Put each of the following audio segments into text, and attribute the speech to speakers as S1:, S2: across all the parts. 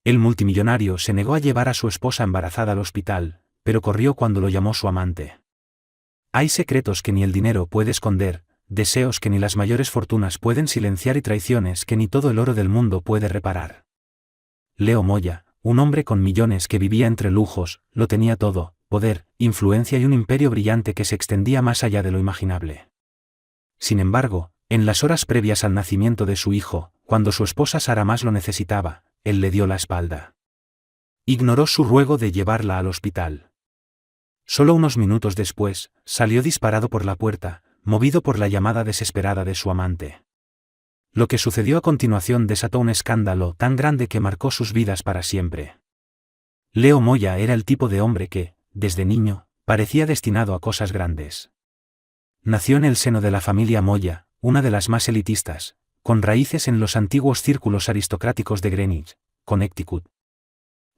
S1: El multimillonario se negó a llevar a su esposa embarazada al hospital, pero corrió cuando lo llamó su amante. Hay secretos que ni el dinero puede esconder, deseos que ni las mayores fortunas pueden silenciar y traiciones que ni todo el oro del mundo puede reparar. Leo Moya, un hombre con millones que vivía entre lujos, lo tenía todo: poder, influencia y un imperio brillante que se extendía más allá de lo imaginable. Sin embargo, en las horas previas al nacimiento de su hijo, cuando su esposa Sara más lo necesitaba, él le dio la espalda. Ignoró su ruego de llevarla al hospital. Solo unos minutos después, salió disparado por la puerta, movido por la llamada desesperada de su amante. Lo que sucedió a continuación desató un escándalo tan grande que marcó sus vidas para siempre. Leo Moya era el tipo de hombre que, desde niño, parecía destinado a cosas grandes. Nació en el seno de la familia Moya, una de las más elitistas, con raíces en los antiguos círculos aristocráticos de Greenwich, Connecticut.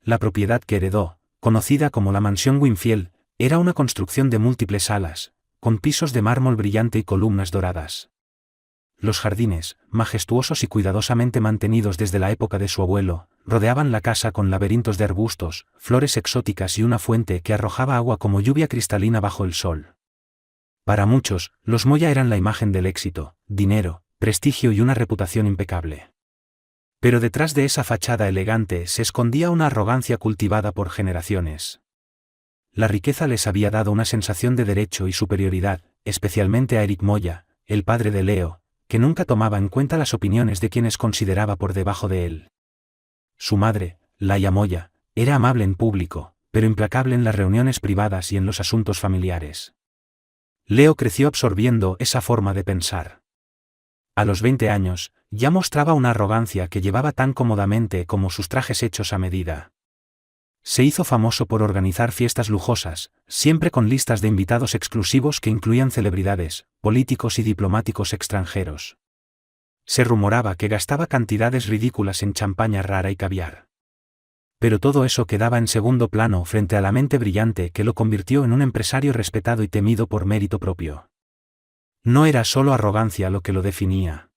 S1: La propiedad que heredó, conocida como la Mansión Winfield, era una construcción de múltiples salas, con pisos de mármol brillante y columnas doradas. Los jardines, majestuosos y cuidadosamente mantenidos desde la época de su abuelo, rodeaban la casa con laberintos de arbustos, flores exóticas y una fuente que arrojaba agua como lluvia cristalina bajo el sol. Para muchos, los Moya eran la imagen del éxito, dinero, prestigio y una reputación impecable. Pero detrás de esa fachada elegante se escondía una arrogancia cultivada por generaciones. La riqueza les había dado una sensación de derecho y superioridad, especialmente a Eric Moya, el padre de Leo, que nunca tomaba en cuenta las opiniones de quienes consideraba por debajo de él. Su madre, Laia Moya, era amable en público, pero implacable en las reuniones privadas y en los asuntos familiares. Leo creció absorbiendo esa forma de pensar. A los 20 años, ya mostraba una arrogancia que llevaba tan cómodamente como sus trajes hechos a medida. Se hizo famoso por organizar fiestas lujosas, siempre con listas de invitados exclusivos que incluían celebridades, políticos y diplomáticos extranjeros. Se rumoraba que gastaba cantidades ridículas en champaña rara y caviar. Pero todo eso quedaba en segundo plano frente a la mente brillante que lo convirtió en un empresario respetado y temido por mérito propio. No era solo arrogancia lo que lo definía.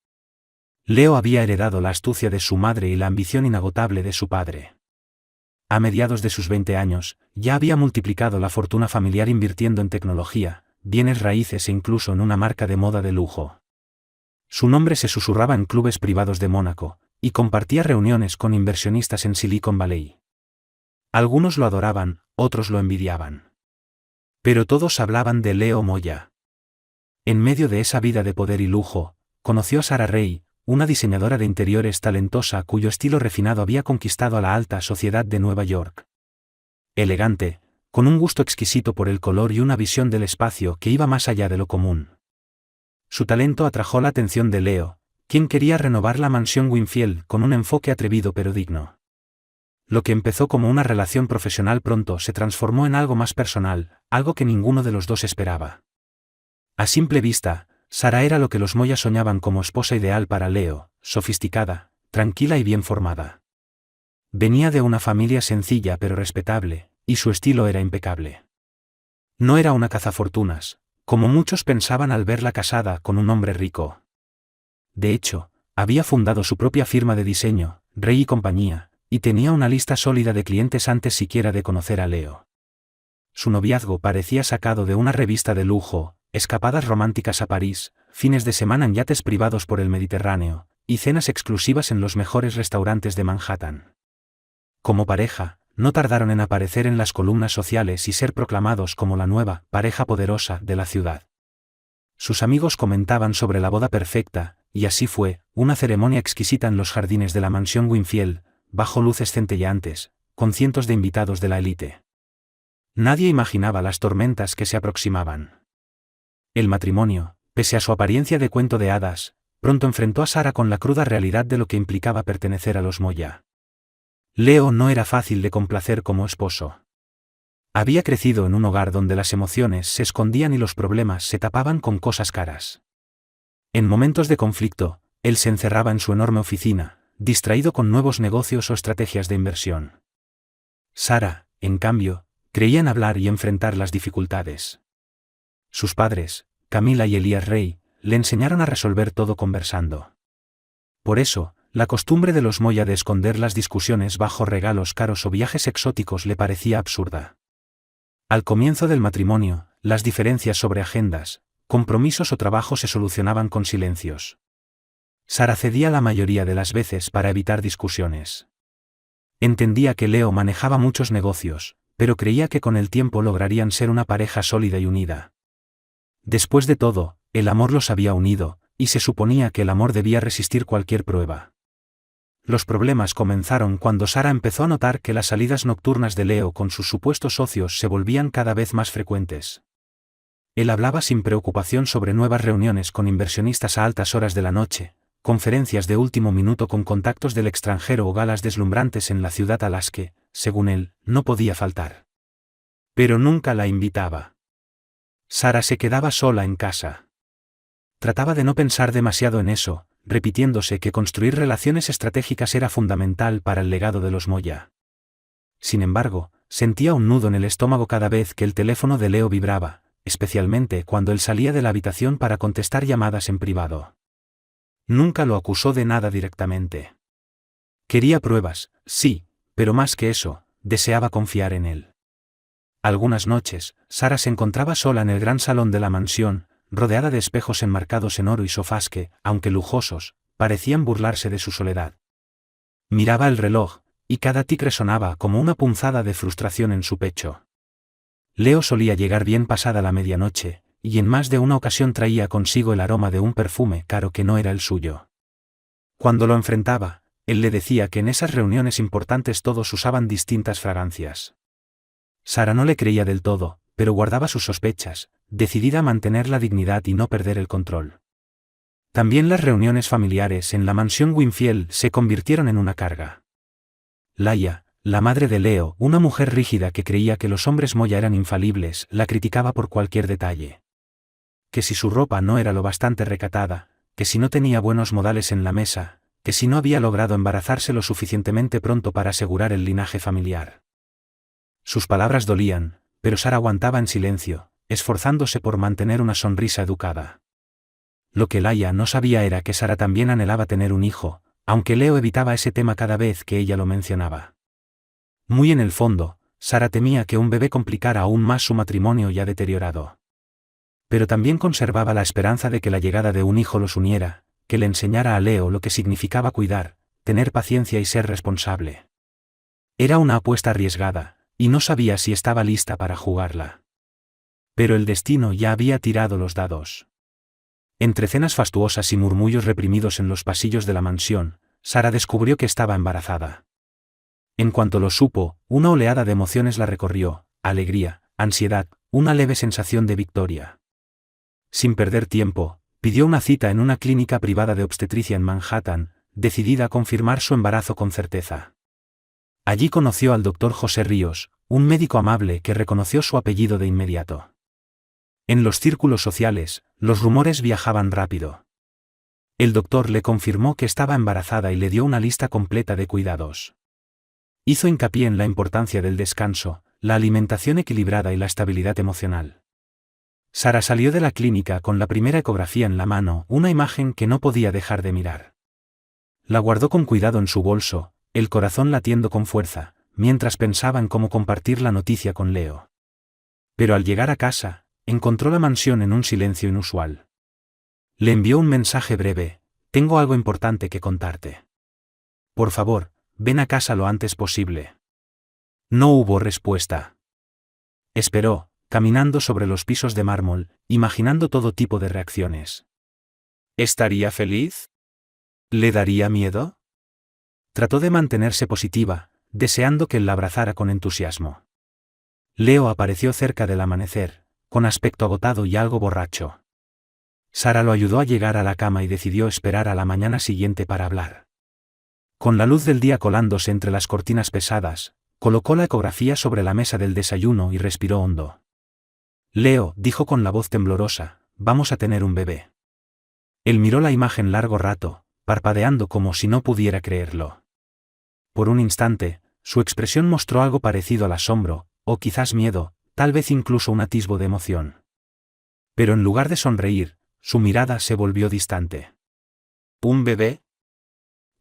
S1: Leo había heredado la astucia de su madre y la ambición inagotable de su padre. A mediados de sus 20 años, ya había multiplicado la fortuna familiar invirtiendo en tecnología, bienes raíces e incluso en una marca de moda de lujo. Su nombre se susurraba en clubes privados de Mónaco, y compartía reuniones con inversionistas en Silicon Valley. Algunos lo adoraban, otros lo envidiaban. Pero todos hablaban de Leo Moya. En medio de esa vida de poder y lujo, conoció a Sara Ray, una diseñadora de interiores talentosa cuyo estilo refinado había conquistado a la alta sociedad de Nueva York. Elegante, con un gusto exquisito por el color y una visión del espacio que iba más allá de lo común. Su talento atrajo la atención de Leo, quien quería renovar la Mansión Winfield con un enfoque atrevido pero digno. Lo que empezó como una relación profesional pronto se transformó en algo más personal, algo que ninguno de los dos esperaba. A simple vista, Sara era lo que los Moya soñaban como esposa ideal para Leo, sofisticada, tranquila y bien formada. Venía de una familia sencilla pero respetable, y su estilo era impecable. No era una cazafortunas, como muchos pensaban al verla casada con un hombre rico. De hecho, había fundado su propia firma de diseño, Ray y compañía, y tenía una lista sólida de clientes antes siquiera de conocer a Leo. Su noviazgo parecía sacado de una revista de lujo, escapadas románticas a París, fines de semana en yates privados por el Mediterráneo, y cenas exclusivas en los mejores restaurantes de Manhattan. Como pareja, no tardaron en aparecer en las columnas sociales y ser proclamados como la nueva pareja poderosa de la ciudad. Sus amigos comentaban sobre la boda perfecta, y así fue, una ceremonia exquisita en los jardines de la Mansión Winfield, bajo luces centelleantes, con cientos de invitados de la élite. Nadie imaginaba las tormentas que se aproximaban. El matrimonio, pese a su apariencia de cuento de hadas, pronto enfrentó a Sara con la cruda realidad de lo que implicaba pertenecer a los Moya. Leo no era fácil de complacer como esposo. Había crecido en un hogar donde las emociones se escondían y los problemas se tapaban con cosas caras. En momentos de conflicto, él se encerraba en su enorme oficina, distraído con nuevos negocios o estrategias de inversión. Sara, en cambio, creía en hablar y enfrentar las dificultades. Sus padres, Camila y Elías Ray, le enseñaron a resolver todo conversando. Por eso, La costumbre de los Moya de esconder las discusiones bajo regalos caros o viajes exóticos le parecía absurda. Al comienzo del matrimonio, las diferencias sobre agendas, compromisos o trabajo se solucionaban con silencios. Sara cedía la mayoría de las veces para evitar discusiones. Entendía que Leo manejaba muchos negocios, pero creía que con el tiempo lograrían ser una pareja sólida y unida. Después de todo, el amor los había unido, y se suponía que el amor debía resistir cualquier prueba. Los problemas comenzaron cuando Sara empezó a notar que las salidas nocturnas de Leo con sus supuestos socios se volvían cada vez más frecuentes. Él hablaba sin preocupación sobre nuevas reuniones con inversionistas a altas horas de la noche, conferencias de último minuto con contactos del extranjero o galas deslumbrantes en la ciudad a las que, según él, no podía faltar. Pero nunca la invitaba. Sara se quedaba sola en casa. Trataba de no pensar demasiado en eso, repitiéndose que construir relaciones estratégicas era fundamental para el legado de los Moya. Sin embargo, sentía un nudo en el estómago cada vez que el teléfono de Leo vibraba, especialmente cuando él salía de la habitación para contestar llamadas en privado. Nunca lo acusó de nada directamente. Quería pruebas, sí, pero más que eso, deseaba confiar en él. Algunas noches, Sara se encontraba sola en el gran salón de la mansión, rodeada de espejos enmarcados en oro y sofás que, aunque lujosos, parecían burlarse de su soledad. Miraba el reloj, y cada tic resonaba como una punzada de frustración en su pecho. Leo solía llegar bien pasada la medianoche, y en más de una ocasión traía consigo el aroma de un perfume caro que no era el suyo. Cuando lo enfrentaba, él le decía que en esas reuniones importantes todos usaban distintas fragancias. Sara no le creía del todo, pero guardaba sus sospechas, decidida a mantener la dignidad y no perder el control. También las reuniones familiares en la mansión Winfield se convirtieron en una carga. Laia, la madre de Leo, una mujer rígida que creía que los hombres Moya eran infalibles, la criticaba por cualquier detalle. Que si su ropa no era lo bastante recatada, que si no tenía buenos modales en la mesa, que si no había logrado embarazarse lo suficientemente pronto para asegurar el linaje familiar. Sus palabras dolían, pero Sara aguantaba en silencio, esforzándose por mantener una sonrisa educada. Lo que Laia no sabía era que Sara también anhelaba tener un hijo, aunque Leo evitaba ese tema cada vez que ella lo mencionaba. Muy en el fondo, Sara temía que un bebé complicara aún más su matrimonio ya deteriorado. Pero también conservaba la esperanza de que la llegada de un hijo los uniera, que le enseñara a Leo lo que significaba cuidar, tener paciencia y ser responsable. Era una apuesta arriesgada, y no sabía si estaba lista para jugarla. Pero el destino ya había tirado los dados. Entre cenas fastuosas y murmullos reprimidos en los pasillos de la mansión, Sara descubrió que estaba embarazada. En cuanto lo supo, una oleada de emociones la recorrió, alegría, ansiedad, una leve sensación de victoria. Sin perder tiempo, pidió una cita en una clínica privada de obstetricia en Manhattan, decidida a confirmar su embarazo con certeza. Allí conoció al doctor José Ríos, un médico amable que reconoció su apellido de inmediato. En los círculos sociales, los rumores viajaban rápido. El doctor le confirmó que estaba embarazada y le dio una lista completa de cuidados. Hizo hincapié en la importancia del descanso, la alimentación equilibrada y la estabilidad emocional. Sara salió de la clínica con la primera ecografía en la mano, una imagen que no podía dejar de mirar. La guardó con cuidado en su bolso, el corazón latiendo con fuerza, mientras pensaba en cómo compartir la noticia con Leo. Pero al llegar a casa, encontró la mansión en un silencio inusual. Le envió un mensaje breve: «Tengo algo importante que contarte. Por favor, ven a casa lo antes posible». No hubo respuesta. Esperó, caminando sobre los pisos de mármol, imaginando todo tipo de reacciones. ¿Estaría feliz? ¿Le daría miedo? Trató de mantenerse positiva, deseando que él la abrazara con entusiasmo. Leo apareció cerca del amanecer, con aspecto agotado y algo borracho. Sara lo ayudó a llegar a la cama y decidió esperar a la mañana siguiente para hablar. Con la luz del día colándose entre las cortinas pesadas, colocó la ecografía sobre la mesa del desayuno y respiró hondo. «Leo», dijo con la voz temblorosa, «vamos a tener un bebé». Él miró la imagen largo rato, parpadeando como si no pudiera creerlo. Por un instante, su expresión mostró algo parecido al asombro, o quizás miedo, tal vez incluso un atisbo de emoción. Pero en lugar de sonreír, su mirada se volvió distante. «¿Un bebé?»,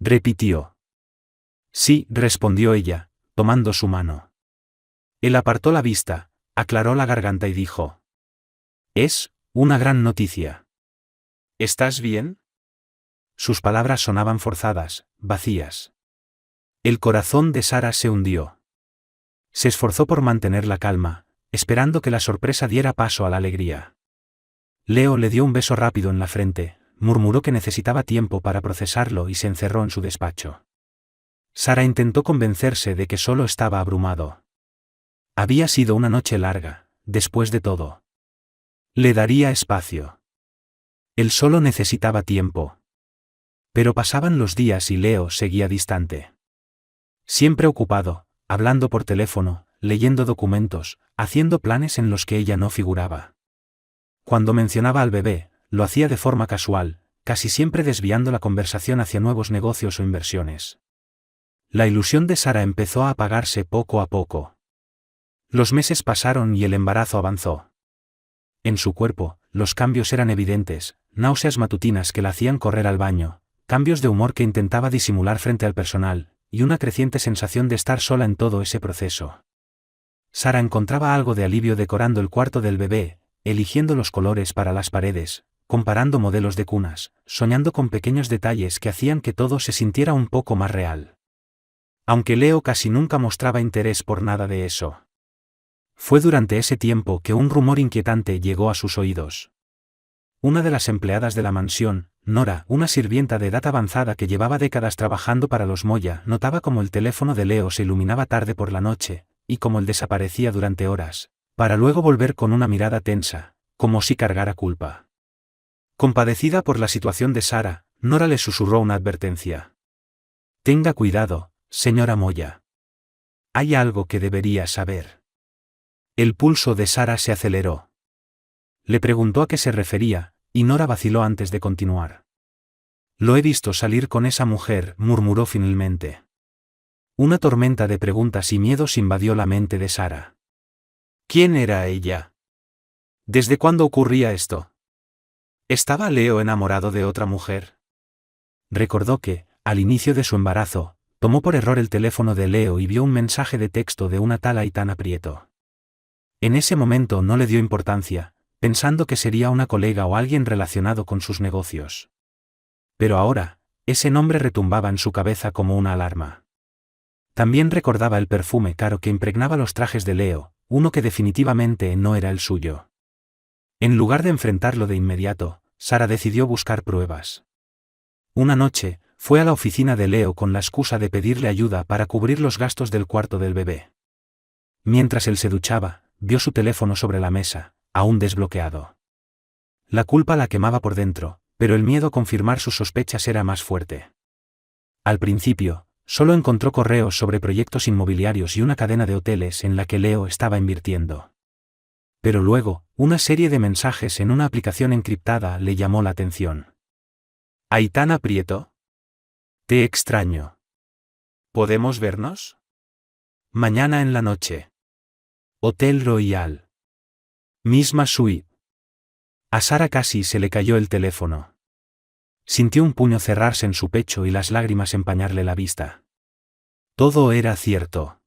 S1: repitió. Sí, respondió ella, tomando su mano. Él apartó la vista, aclaró la garganta y dijo: Es una gran noticia. ¿Estás bien? Sus palabras sonaban forzadas, vacías. El corazón de Sara se hundió. Se esforzó por mantener la calma, esperando que la sorpresa diera paso a la alegría. Leo le dio un beso rápido en la frente, murmuró que necesitaba tiempo para procesarlo y se encerró en su despacho. Sara intentó convencerse de que solo estaba abrumado. Había sido una noche larga, después de todo. Le daría espacio. Él solo necesitaba tiempo. Pero pasaban los días y Leo seguía distante. Siempre ocupado, hablando por teléfono, leyendo documentos, haciendo planes en los que ella no figuraba. Cuando mencionaba al bebé, lo hacía de forma casual, casi siempre desviando la conversación hacia nuevos negocios o inversiones. La ilusión de Sara empezó a apagarse poco a poco. Los meses pasaron y el embarazo avanzó. En su cuerpo, los cambios eran evidentes, náuseas matutinas que la hacían correr al baño, cambios de humor que intentaba disimular frente al personal, y una creciente sensación de estar sola en todo ese proceso. Sara encontraba algo de alivio decorando el cuarto del bebé, eligiendo los colores para las paredes, comparando modelos de cunas, soñando con pequeños detalles que hacían que todo se sintiera un poco más real. Aunque Leo casi nunca mostraba interés por nada de eso. Fue durante ese tiempo que un rumor inquietante llegó a sus oídos. Una de las empleadas de la mansión, Nora, una sirvienta de edad avanzada que llevaba décadas trabajando para los Moya, notaba cómo el teléfono de Leo se iluminaba tarde por la noche, y cómo él desaparecía durante horas, para luego volver con una mirada tensa, como si cargara culpa. Compadecida por la situación de Sara, Nora le susurró una advertencia. Tenga cuidado, señora Moya. Hay algo que debería saber. El pulso de Sara se aceleró. Le preguntó a qué se refería, y Nora vaciló antes de continuar. Lo he visto salir con esa mujer, murmuró finalmente. Una tormenta de preguntas y miedos invadió la mente de Sara. ¿Quién era ella? ¿Desde cuándo ocurría esto? ¿Estaba Leo enamorado de otra mujer? Recordó que, al inicio de su embarazo, tomó por error el teléfono de Leo y vio un mensaje de texto de una tal Aitana Prieto. En ese momento no le dio importancia, pensando que sería una colega o alguien relacionado con sus negocios. Pero ahora, ese nombre retumbaba en su cabeza como una alarma. También recordaba el perfume caro que impregnaba los trajes de Leo, uno que definitivamente no era el suyo. En lugar de enfrentarlo de inmediato, Sara decidió buscar pruebas. Una noche, fue a la oficina de Leo con la excusa de pedirle ayuda para cubrir los gastos del cuarto del bebé. Mientras él se duchaba, vio su teléfono sobre la mesa, aún desbloqueado. La culpa la quemaba por dentro, pero el miedo a confirmar sus sospechas era más fuerte. Al principio, solo encontró correos sobre proyectos inmobiliarios y una cadena de hoteles en la que Leo estaba invirtiendo. Pero luego, una serie de mensajes en una aplicación encriptada le llamó la atención. ¿Aitana Prieto? Te extraño. ¿Podemos vernos? Mañana en la noche. Hotel Royal. Misma suite. A Sara casi se le cayó el teléfono. Sintió un puño cerrarse en su pecho y las lágrimas empañarle la vista. Todo era cierto.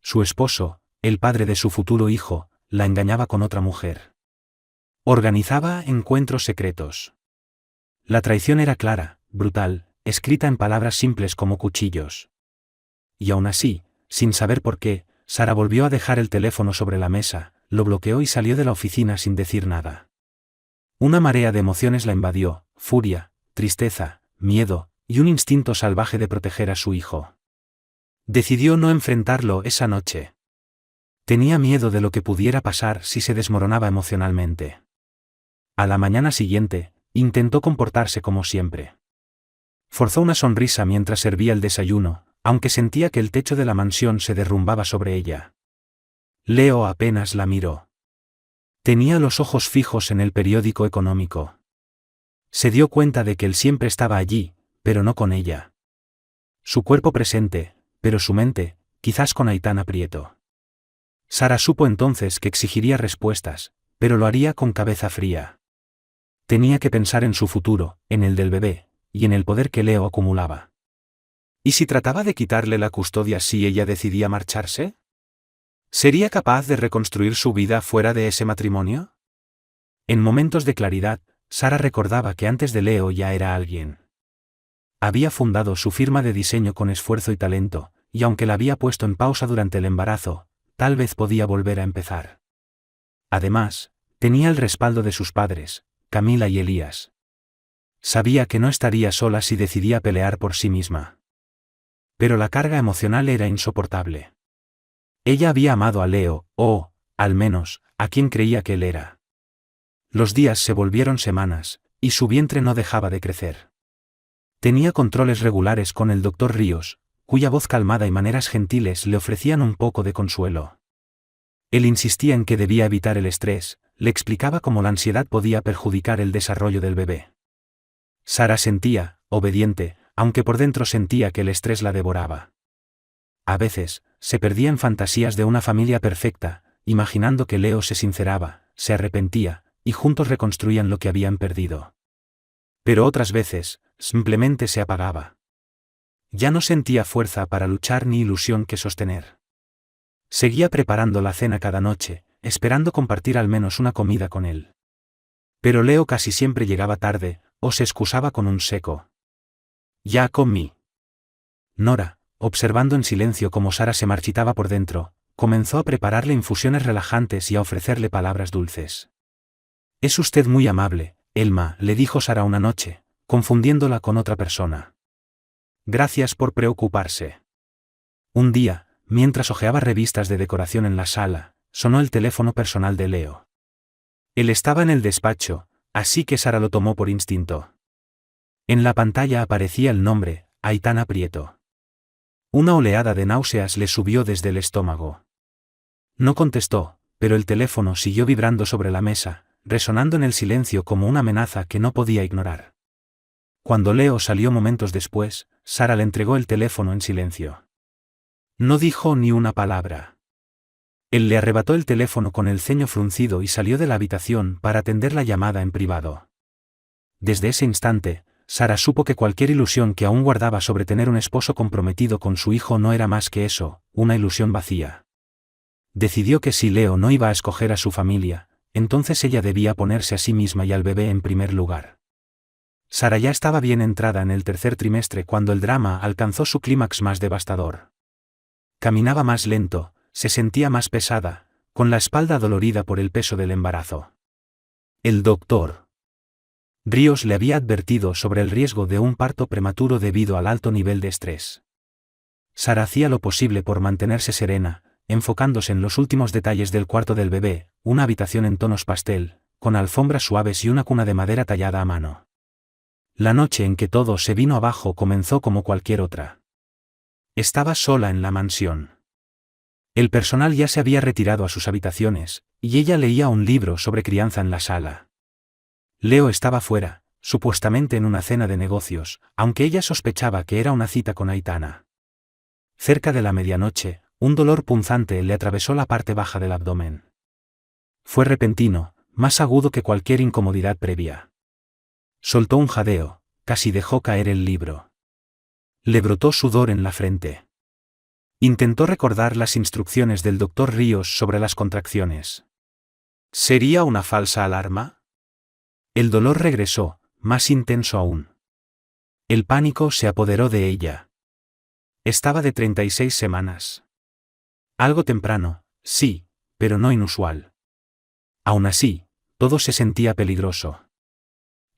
S1: Su esposo, el padre de su futuro hijo, la engañaba con otra mujer. Organizaba encuentros secretos. La traición era clara, brutal, escrita en palabras simples como cuchillos. Y aún así, sin saber por qué, Sara volvió a dejar el teléfono sobre la mesa, lo bloqueó y salió de la oficina sin decir nada. Una marea de emociones la invadió, furia, tristeza, miedo, y un instinto salvaje de proteger a su hijo. Decidió no enfrentarlo esa noche. Tenía miedo de lo que pudiera pasar si se desmoronaba emocionalmente. A la mañana siguiente, intentó comportarse como siempre. Forzó una sonrisa mientras servía el desayuno, aunque sentía que el techo de la mansión se derrumbaba sobre ella. Leo apenas la miró. Tenía los ojos fijos en el periódico económico. Se dio cuenta de que él siempre estaba allí, pero no con ella. Su cuerpo presente, pero su mente, quizás con Aitana Prieto. Sara supo entonces que exigiría respuestas, pero lo haría con cabeza fría. Tenía que pensar en su futuro, en el del bebé, y en el poder que Leo acumulaba. ¿Y si trataba de quitarle la custodia si ella decidía marcharse? ¿Sería capaz de reconstruir su vida fuera de ese matrimonio? En momentos de claridad, Sara recordaba que antes de Leo ya era alguien. Había fundado su firma de diseño con esfuerzo y talento, y aunque la había puesto en pausa durante el embarazo, tal vez podía volver a empezar. Además, tenía el respaldo de sus padres, Camila y Elías. Sabía que no estaría sola si decidía pelear por sí misma. Pero la carga emocional era insoportable. Ella había amado a Leo, o, al menos, a quien creía que él era. Los días se volvieron semanas, y su vientre no dejaba de crecer. Tenía controles regulares con el doctor Ríos, cuya voz calmada y maneras gentiles le ofrecían un poco de consuelo. Él insistía en que debía evitar el estrés, le explicaba cómo la ansiedad podía perjudicar el desarrollo del bebé. Sara sentía, obediente, aunque por dentro sentía que el estrés la devoraba. A veces, se perdía en fantasías de una familia perfecta, imaginando que Leo se sinceraba, se arrepentía, y juntos reconstruían lo que habían perdido. Pero otras veces, simplemente se apagaba. Ya no sentía fuerza para luchar ni ilusión que sostener. Seguía preparando la cena cada noche, esperando compartir al menos una comida con él. Pero Leo casi siempre llegaba tarde, o se excusaba con un seco. «Ya comí». Nora, observando en silencio cómo Sara se marchitaba por dentro, comenzó a prepararle infusiones relajantes y a ofrecerle palabras dulces. «Es usted muy amable, Elma», le dijo Sara una noche, confundiéndola con otra persona. «Gracias por preocuparse». Un día, mientras hojeaba revistas de decoración en la sala, sonó el teléfono personal de Leo. Él estaba en el despacho, así que Sara lo tomó por instinto. En la pantalla aparecía el nombre, Aitana Prieto. Una oleada de náuseas le subió desde el estómago. No contestó, pero el teléfono siguió vibrando sobre la mesa, resonando en el silencio como una amenaza que no podía ignorar. Cuando Leo salió momentos después, Sara le entregó el teléfono en silencio. No dijo ni una palabra. Él le arrebató el teléfono con el ceño fruncido y salió de la habitación para atender la llamada en privado. Desde ese instante, Sara supo que cualquier ilusión que aún guardaba sobre tener un esposo comprometido con su hijo no era más que eso, una ilusión vacía. Decidió que si Leo no iba a escoger a su familia, entonces ella debía ponerse a sí misma y al bebé en primer lugar. Sara ya estaba bien entrada en el tercer trimestre cuando el drama alcanzó su clímax más devastador. Caminaba más lento, se sentía más pesada, con la espalda dolorida por el peso del embarazo. El doctor Ríos le había advertido sobre el riesgo de un parto prematuro debido al alto nivel de estrés. Sara hacía lo posible por mantenerse serena, enfocándose en los últimos detalles del cuarto del bebé, una habitación en tonos pastel, con alfombras suaves y una cuna de madera tallada a mano. La noche en que todo se vino abajo comenzó como cualquier otra. Estaba sola en la mansión. El personal ya se había retirado a sus habitaciones, y ella leía un libro sobre crianza en la sala. Leo estaba fuera, supuestamente en una cena de negocios, aunque ella sospechaba que era una cita con Aitana. Cerca de la medianoche, un dolor punzante le atravesó la parte baja del abdomen. Fue repentino, más agudo que cualquier incomodidad previa. Soltó un jadeo, casi dejó caer el libro. Le brotó sudor en la frente. Intentó recordar las instrucciones del doctor Ríos sobre las contracciones. ¿Sería una falsa alarma? El dolor regresó, más intenso aún. El pánico se apoderó de ella. Estaba de 36 semanas. Algo temprano, sí, pero no inusual. Aún así, todo se sentía peligroso.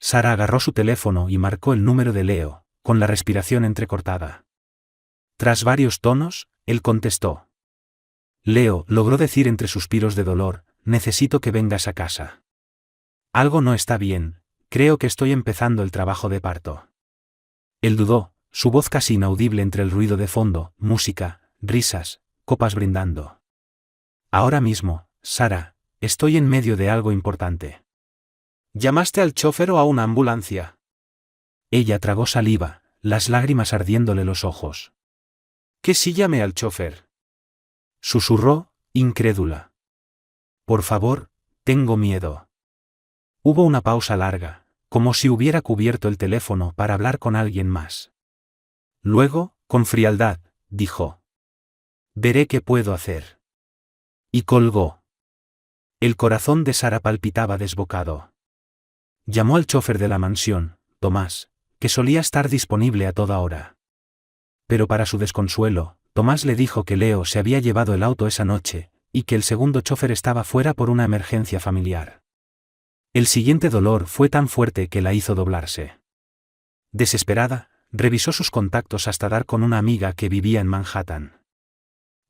S1: Sara agarró su teléfono y marcó el número de Leo, con la respiración entrecortada. Tras varios tonos, él contestó. Leo logró decir entre suspiros de dolor, necesito que vengas a casa. Algo no está bien, creo que estoy empezando el trabajo de parto. Él dudó, su voz casi inaudible entre el ruido de fondo, música, risas, copas brindando. Ahora mismo, Sara, estoy en medio de algo importante. ¿Llamaste al chofer o a una ambulancia? Ella tragó saliva, las lágrimas ardiéndole los ojos. ¿Que sí llamé al chofer? Susurró, incrédula. Por favor, tengo miedo. Hubo una pausa larga, como si hubiera cubierto el teléfono para hablar con alguien más. Luego, Con frialdad, dijo. Veré qué puedo hacer. Y colgó. El corazón de Sara palpitaba desbocado. Llamó al chofer de la mansión, Tomás, que solía estar disponible a toda hora. Pero para su desconsuelo, Tomás le dijo que Leo se había llevado el auto esa noche, y que el segundo chofer estaba fuera por una emergencia familiar. El siguiente dolor fue tan fuerte que la hizo doblarse. Desesperada, revisó sus contactos hasta dar con una amiga que vivía en Manhattan.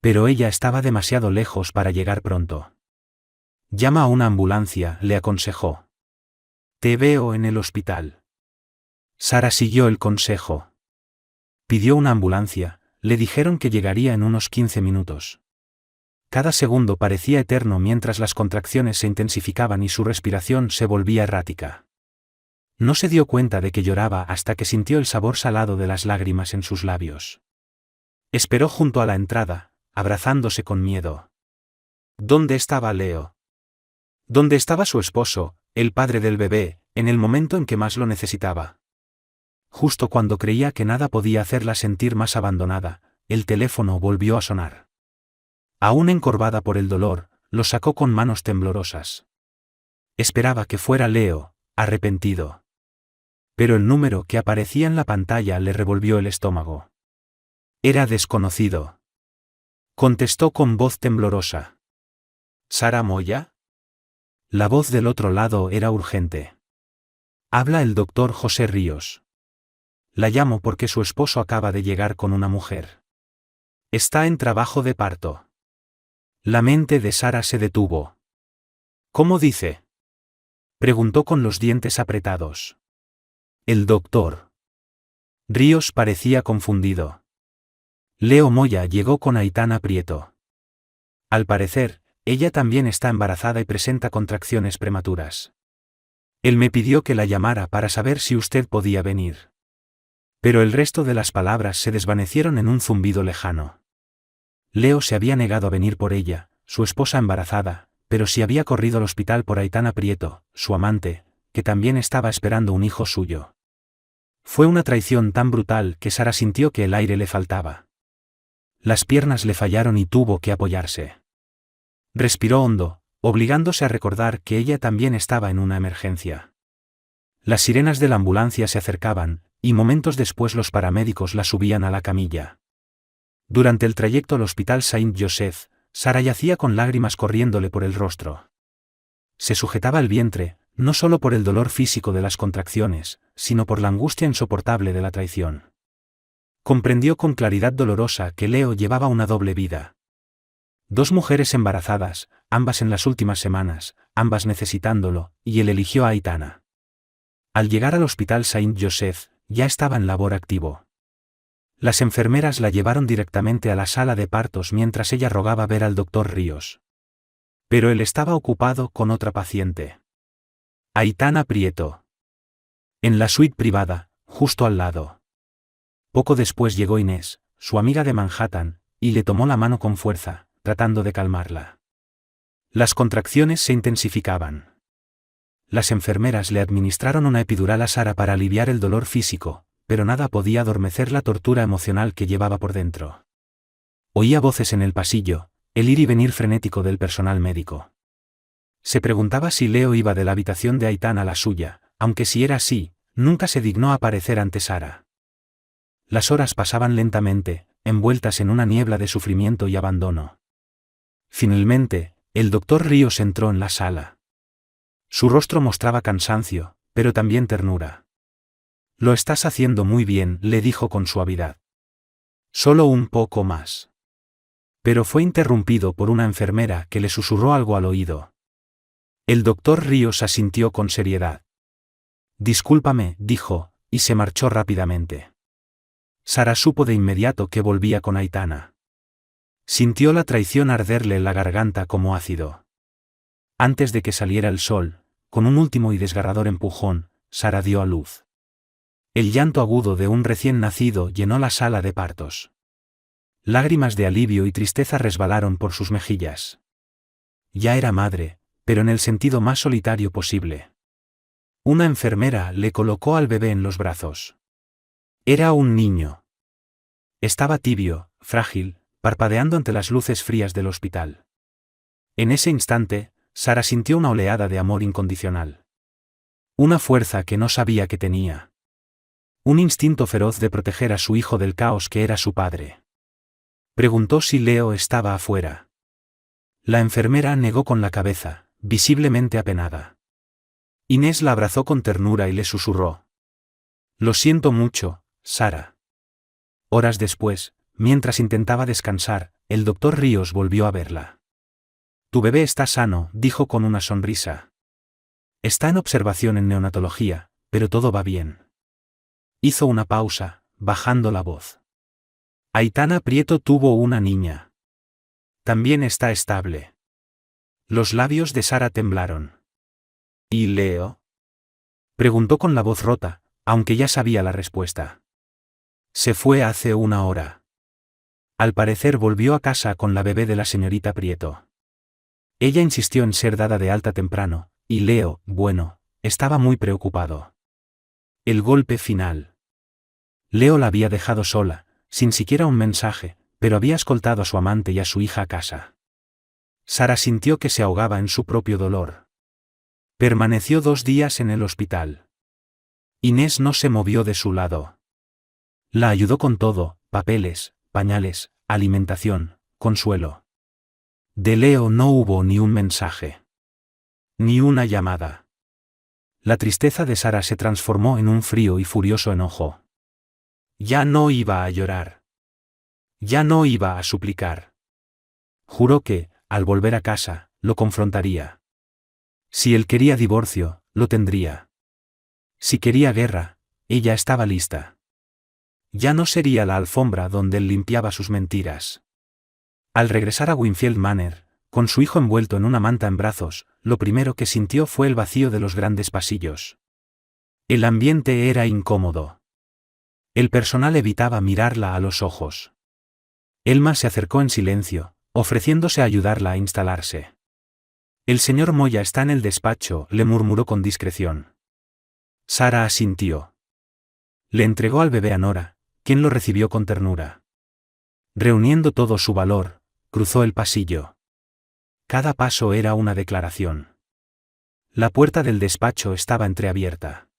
S1: Pero ella estaba demasiado lejos para llegar pronto. Llama a una ambulancia, le aconsejó. Te veo en el hospital. Sara siguió el consejo. Pidió una ambulancia, le dijeron que llegaría en unos 15 minutos. Cada segundo parecía eterno mientras las contracciones se intensificaban y su respiración se volvía errática. No se dio cuenta de que lloraba hasta que sintió el sabor salado de las lágrimas en sus labios. Esperó junto a la entrada, abrazándose con miedo. ¿Dónde estaba Leo? ¿Dónde estaba su esposo, el padre del bebé, en el momento en que más lo necesitaba? Justo cuando creía que nada podía hacerla sentir más abandonada, el teléfono volvió a sonar. Aún encorvada por el dolor, lo sacó con manos temblorosas. Esperaba que fuera Leo, arrepentido. Pero el número que aparecía en la pantalla le revolvió el estómago. Era desconocido. Contestó con voz temblorosa. ¿Sara Moya? La voz del otro lado era urgente. Habla el doctor José Ríos. La llamo porque su esposo acaba de llegar con una mujer. Está en trabajo de parto. La mente de Sara se detuvo. ¿Cómo dice? Preguntó con los dientes apretados. El doctor Ríos parecía confundido. Leo Moya llegó con Aitana Prieto. Al parecer, ella también está embarazada y presenta contracciones prematuras. Él me pidió que la llamara para saber si usted podía venir. Pero el resto de las palabras se desvanecieron en un zumbido lejano. Leo se había negado a venir por ella, su esposa embarazada, pero sí había corrido al hospital por Aitana Prieto, su amante, que también estaba esperando un hijo suyo. Fue una traición tan brutal que Sara sintió que el aire le faltaba. Las piernas le fallaron y tuvo que apoyarse. Respiró hondo, obligándose a recordar que ella también estaba en una emergencia. Las sirenas de la ambulancia se acercaban, y momentos después los paramédicos la subían a la camilla. Durante el trayecto al hospital Saint-Joseph, Sara yacía con lágrimas corriéndole por el rostro. Se sujetaba el vientre, no solo por el dolor físico de las contracciones, sino por la angustia insoportable de la traición. Comprendió con claridad dolorosa que Leo llevaba una doble vida. Dos mujeres embarazadas, ambas en las últimas semanas, ambas necesitándolo, y él eligió a Aitana. Al llegar al hospital Saint-Joseph, ya estaba en labor activo. Las enfermeras la llevaron directamente a la sala de partos mientras ella rogaba ver al doctor Ríos. Pero él estaba ocupado con otra paciente. Aitana Prieto. En la suite privada, justo al lado. Poco después llegó Inés, su amiga de Manhattan, y le tomó la mano con fuerza, tratando de calmarla. Las contracciones se intensificaban. Las enfermeras le administraron una epidural a Sara para aliviar el dolor físico, pero nada podía adormecer la tortura emocional que llevaba por dentro. Oía voces en el pasillo, el ir y venir frenético del personal médico. Se preguntaba si Leo iba de la habitación de Aitana a la suya, aunque si era así, nunca se dignó a aparecer ante Sara. Las horas pasaban lentamente, envueltas en una niebla de sufrimiento y abandono. Finalmente, el doctor Ríos entró en la sala. Su rostro mostraba cansancio, pero también ternura. Lo estás haciendo muy bien, le dijo con suavidad. Solo un poco más. Pero fue interrumpido por una enfermera que le susurró algo al oído. El doctor Ríos asintió con seriedad. Discúlpame, dijo, y se marchó rápidamente. Sara supo de inmediato que volvía con Aitana. Sintió la traición arderle en la garganta como ácido. Antes de que saliera el sol, con un último y desgarrador empujón, Sara dio a luz. El llanto agudo de un recién nacido llenó la sala de partos. Lágrimas de alivio y tristeza resbalaron por sus mejillas. Ya era madre, pero en el sentido más solitario posible. Una enfermera le colocó al bebé en los brazos. Era un niño. Estaba tibio, frágil, parpadeando ante las luces frías del hospital. En ese instante, Sara sintió una oleada de amor incondicional. Una fuerza que no sabía que tenía. Un instinto feroz de proteger a su hijo del caos que era su padre. Preguntó si Leo estaba afuera. La enfermera negó con la cabeza, visiblemente apenada. Inés la abrazó con ternura y le susurró: «Lo siento mucho, Sara». Horas después, mientras intentaba descansar, el doctor Ríos volvió a verla. «Tu bebé está sano», dijo con una sonrisa. «Está en observación en neonatología, pero todo va bien». Hizo una pausa, bajando la voz. «Aitana Prieto tuvo una niña. También está estable». Los labios de Sara temblaron. «¿Y Leo?», preguntó con la voz rota, aunque ya sabía la respuesta. «Se fue hace una hora. Al parecer volvió a casa con la bebé de la señorita Prieto. Ella insistió en ser dada de alta temprano, y Leo, bueno, estaba muy preocupado». El golpe final. Leo la había dejado sola, sin siquiera un mensaje, pero había escoltado a su amante y a su hija a casa. Sara sintió que se ahogaba en su propio dolor. Permaneció 2 días en el hospital. Inés no se movió de su lado. La ayudó con todo: papeles, pañales, alimentación, consuelo. De Leo no hubo ni un mensaje. Ni una llamada. La tristeza de Sara se transformó en un frío y furioso enojo. Ya no iba a llorar. Ya no iba a suplicar. Juró que, al volver a casa, lo confrontaría. Si él quería divorcio, lo tendría. Si quería guerra, ella estaba lista. Ya no sería la alfombra donde él limpiaba sus mentiras. Al regresar a Winfield Manor, con su hijo envuelto en una manta en brazos, lo primero que sintió fue el vacío de los grandes pasillos. El ambiente era incómodo. El personal evitaba mirarla a los ojos. Elma se acercó en silencio, ofreciéndose a ayudarla a instalarse. «El señor Moya está en el despacho», le murmuró con discreción. Sara asintió. Le entregó al bebé a Nora, quien lo recibió con ternura. Reuniendo todo su valor, cruzó el pasillo. Cada paso era una declaración. La puerta del despacho estaba entreabierta.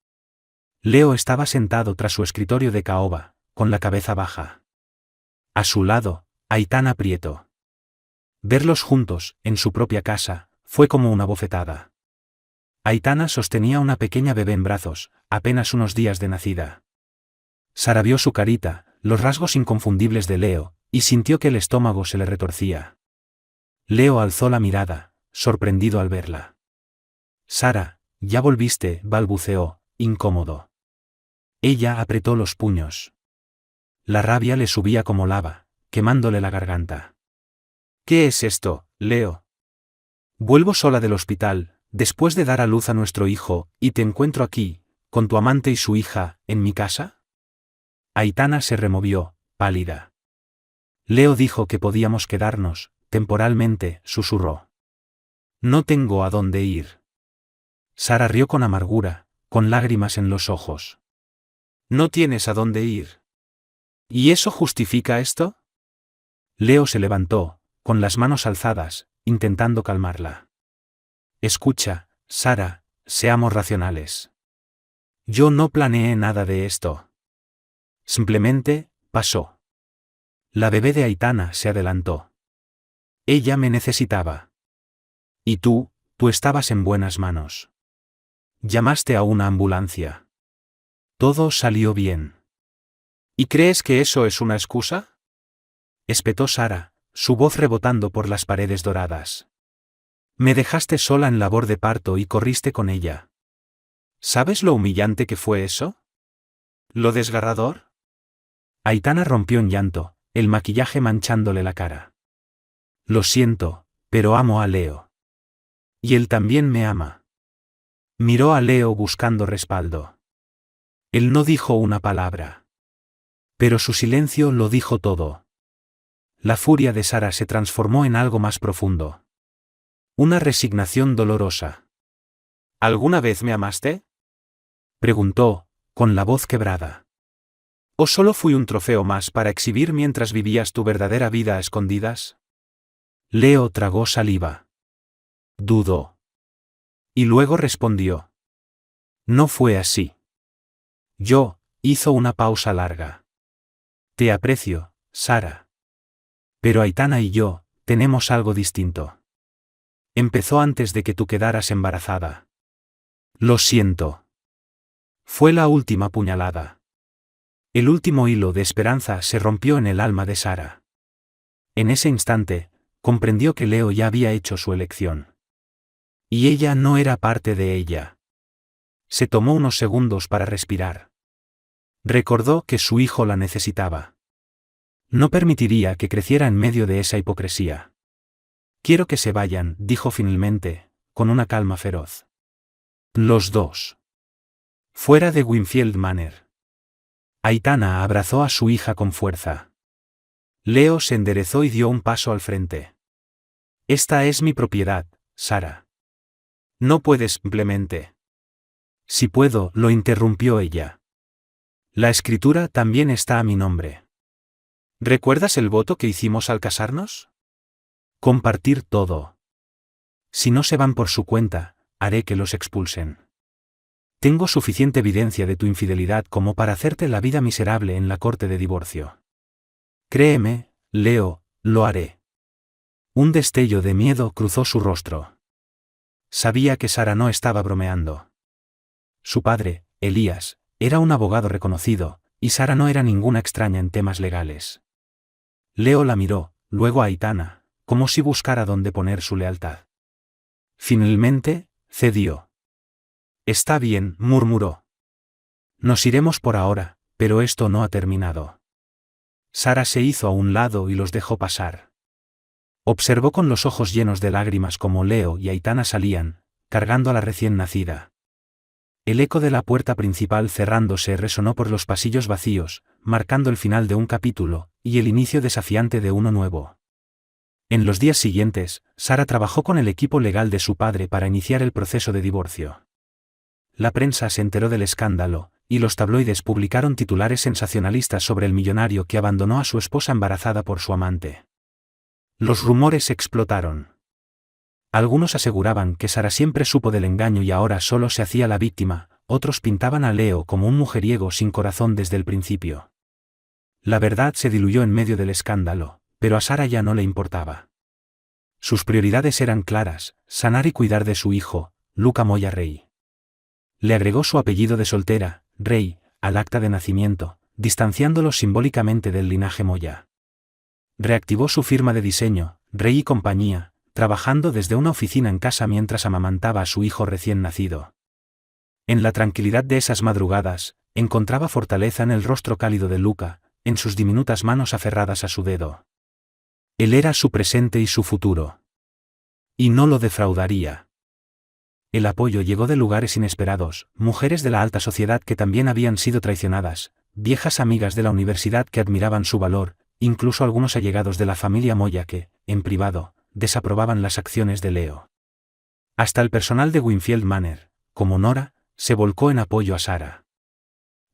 S1: Leo estaba sentado tras su escritorio de caoba, con la cabeza baja. A su lado, Aitana Prieto. Verlos juntos, en su propia casa, fue como una bofetada. Aitana sostenía una pequeña bebé en brazos, apenas unos días de nacida. Sara vio su carita, los rasgos inconfundibles de Leo, y sintió que el estómago se le retorcía. Leo alzó la mirada, sorprendido al verla. «Sara, ya volviste», balbuceó, incómodo. Ella apretó los puños. La rabia le subía como lava, quemándole la garganta. «¿Qué es esto, Leo? Vuelvo sola del hospital, después de dar a luz a nuestro hijo, y te encuentro aquí, con tu amante y su hija, en mi casa». Aitana se removió, pálida. «Leo dijo que podíamos quedarnos, temporalmente», susurró. «No tengo a dónde ir». Sara rió con amargura, con lágrimas en los ojos. «¿No tienes a dónde ir? ¿Y eso justifica esto?». Leo se levantó, con las manos alzadas, intentando calmarla. «Escucha, Sara, seamos racionales. Yo no planeé nada de esto. Simplemente, pasó». La bebé de Aitana se adelantó. «Ella me necesitaba. Y tú estabas en buenas manos. Llamaste a una ambulancia. Todo salió bien». «¿Y crees que eso es una excusa?», espetó Sara, su voz rebotando por las paredes doradas. «Me dejaste sola en labor de parto y corriste con ella. ¿Sabes lo humillante que fue eso? ¿Lo desgarrador?». Aitana rompió en llanto, el maquillaje manchándole la cara. «Lo siento, pero amo a Leo. Y él también me ama». Miró a Leo buscando respaldo. Él no dijo una palabra. Pero su silencio lo dijo todo. La furia de Sara se transformó en algo más profundo. Una resignación dolorosa. «¿Alguna vez me amaste?», preguntó, con la voz quebrada. ¿O solo fui un trofeo más para exhibir mientras vivías tu verdadera vida a escondidas? Leo tragó saliva. Dudó. Y luego respondió. No fue así. Hizo una pausa larga. Te aprecio, Sara. Pero Aitana y yo, tenemos algo distinto. Empezó antes de que tú quedaras embarazada. Lo siento. Fue la última puñalada. El último hilo de esperanza se rompió en el alma de Sara. En ese instante, comprendió que Leo ya había hecho su elección. Y ella no era parte de ella. Se tomó unos segundos para respirar. Recordó que su hijo la necesitaba. No permitiría que creciera en medio de esa hipocresía. Quiero que se vayan, dijo finalmente, con una calma feroz. Los dos. Fuera de Winfield Manor. Aitana abrazó a su hija con fuerza. Leo se enderezó y dio un paso al frente. Esta es mi propiedad, Sara. No puedes simplemente. Si puedo, lo interrumpió ella. La escritura también está a mi nombre. ¿Recuerdas el voto que hicimos al casarnos? Compartir todo. Si no se van por su cuenta, haré que los expulsen. Tengo suficiente evidencia de tu infidelidad como para hacerte la vida miserable en la corte de divorcio. Créeme, Leo, lo haré. Un destello de miedo cruzó su rostro. Sabía que Sara no estaba bromeando. Su padre, Elías, era un abogado reconocido, y Sara no era ninguna extraña en temas legales. Leo la miró, luego a Aitana, como si buscara dónde poner su lealtad. Finalmente, cedió. Está bien, murmuró. Nos iremos por ahora, pero esto no ha terminado. Sara se hizo a un lado y los dejó pasar. Observó con los ojos llenos de lágrimas cómo Leo y Aitana salían, cargando a la recién nacida. El eco de la puerta principal cerrándose resonó por los pasillos vacíos, marcando el final de un capítulo, y el inicio desafiante de uno nuevo. En los días siguientes, Sara trabajó con el equipo legal de su padre para iniciar el proceso de divorcio. La prensa se enteró del escándalo, y los tabloides publicaron titulares sensacionalistas sobre el millonario que abandonó a su esposa embarazada por su amante. Los rumores explotaron. Algunos aseguraban que Sara siempre supo del engaño y ahora solo se hacía la víctima, otros pintaban a Leo como un mujeriego sin corazón desde el principio. La verdad se diluyó en medio del escándalo, pero a Sara ya no le importaba. Sus prioridades eran claras: sanar y cuidar de su hijo, Luca Moya Rey. Le agregó su apellido de soltera, Rey, al acta de nacimiento, distanciándolo simbólicamente del linaje Moya. Reactivó su firma de diseño, Rey y Compañía, trabajando desde una oficina en casa mientras amamantaba a su hijo recién nacido. En la tranquilidad de esas madrugadas, encontraba fortaleza en el rostro cálido de Luca, en sus diminutas manos aferradas a su dedo. Él era su presente y su futuro. Y no lo defraudaría. El apoyo llegó de lugares inesperados: mujeres de la alta sociedad que también habían sido traicionadas, viejas amigas de la universidad que admiraban su valor, incluso algunos allegados de la familia Moya que, en privado, desaprobaban las acciones de Leo. Hasta el personal de Winfield Manor, como Nora, se volcó en apoyo a Sara.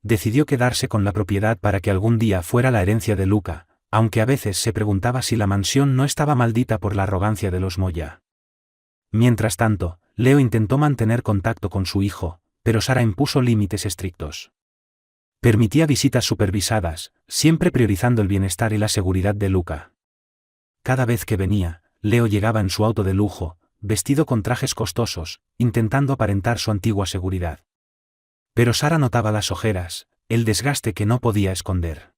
S1: Decidió quedarse con la propiedad para que algún día fuera la herencia de Luca, aunque a veces se preguntaba si la mansión no estaba maldita por la arrogancia de los Moya. Mientras tanto, Leo intentó mantener contacto con su hijo, pero Sara impuso límites estrictos. Permitía visitas supervisadas, siempre priorizando el bienestar y la seguridad de Luca. Cada vez que venía, Leo llegaba en su auto de lujo, vestido con trajes costosos, intentando aparentar su antigua seguridad. Pero Sara notaba las ojeras, el desgaste que no podía esconder.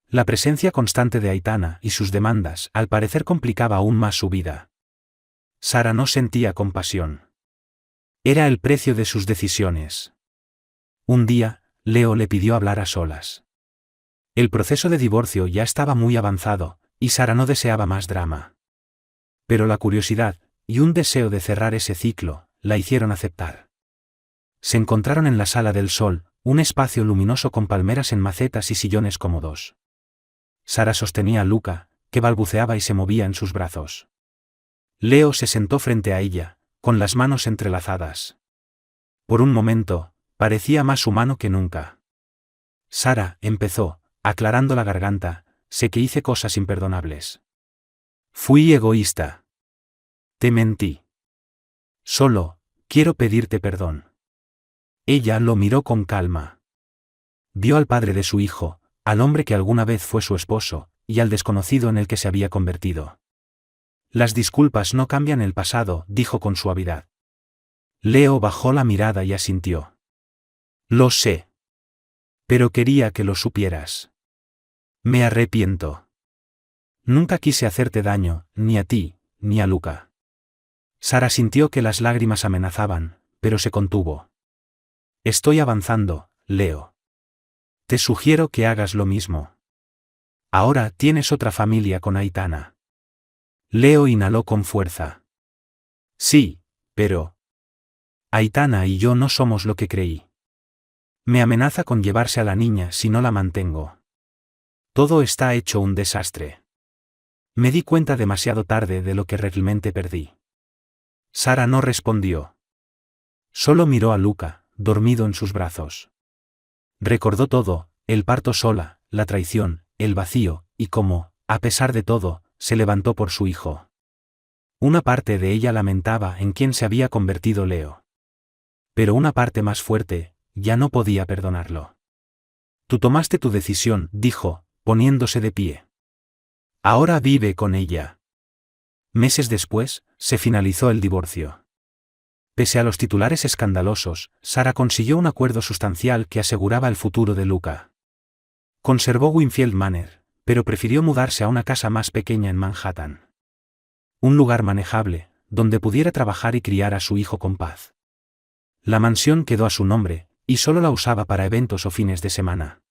S1: La presencia constante de Aitana y sus demandas al parecer complicaba aún más su vida. Sara no sentía compasión. Era el precio de sus decisiones. Un día, Leo le pidió hablar a solas. El proceso de divorcio ya estaba muy avanzado, y Sara no deseaba más drama. Pero la curiosidad, y un deseo de cerrar ese ciclo, la hicieron aceptar. Se encontraron en la Sala del Sol, un espacio luminoso con palmeras en macetas y sillones cómodos. Sara sostenía a Luca, que balbuceaba y se movía en sus brazos. Leo se sentó frente a ella, con las manos entrelazadas. Por un momento, parecía más humano que nunca. Sara, empezó, aclarando la garganta, sé que hice cosas imperdonables. Fui egoísta. Te mentí. Solo, quiero pedirte perdón. Ella lo miró con calma. Vio al padre de su hijo, al hombre que alguna vez fue su esposo, y al desconocido en el que se había convertido. Las disculpas no cambian el pasado, dijo con suavidad. Leo bajó la mirada y asintió. Lo sé. Pero quería que lo supieras. Me arrepiento. Nunca quise hacerte daño, ni a ti, ni a Luca. Sara sintió que las lágrimas amenazaban, pero se contuvo. Estoy avanzando, Leo. Te sugiero que hagas lo mismo. Ahora tienes otra familia con Aitana. Leo inhaló con fuerza. Sí, pero... Aitana y yo no somos lo que creí. Me amenaza con llevarse a la niña si no la mantengo. Todo está hecho un desastre. Me di cuenta demasiado tarde de lo que realmente perdí. Sara no respondió. Solo miró a Luca, dormido en sus brazos. Recordó todo, el parto sola, la traición, el vacío, y cómo, a pesar de todo, se levantó por su hijo. Una parte de ella lamentaba en quién se había convertido Leo. Pero una parte más fuerte, ya no podía perdonarlo. Tú tomaste tu decisión, dijo, poniéndose de pie. Ahora vive con ella. Meses después, se finalizó el divorcio. Pese a los titulares escandalosos, Sara consiguió un acuerdo sustancial que aseguraba el futuro de Luca. Conservó Winfield Manor, pero prefirió mudarse a una casa más pequeña en Manhattan. Un lugar manejable, donde pudiera trabajar y criar a su hijo con paz. La mansión quedó a su nombre, y solo la usaba para eventos o fines de semana.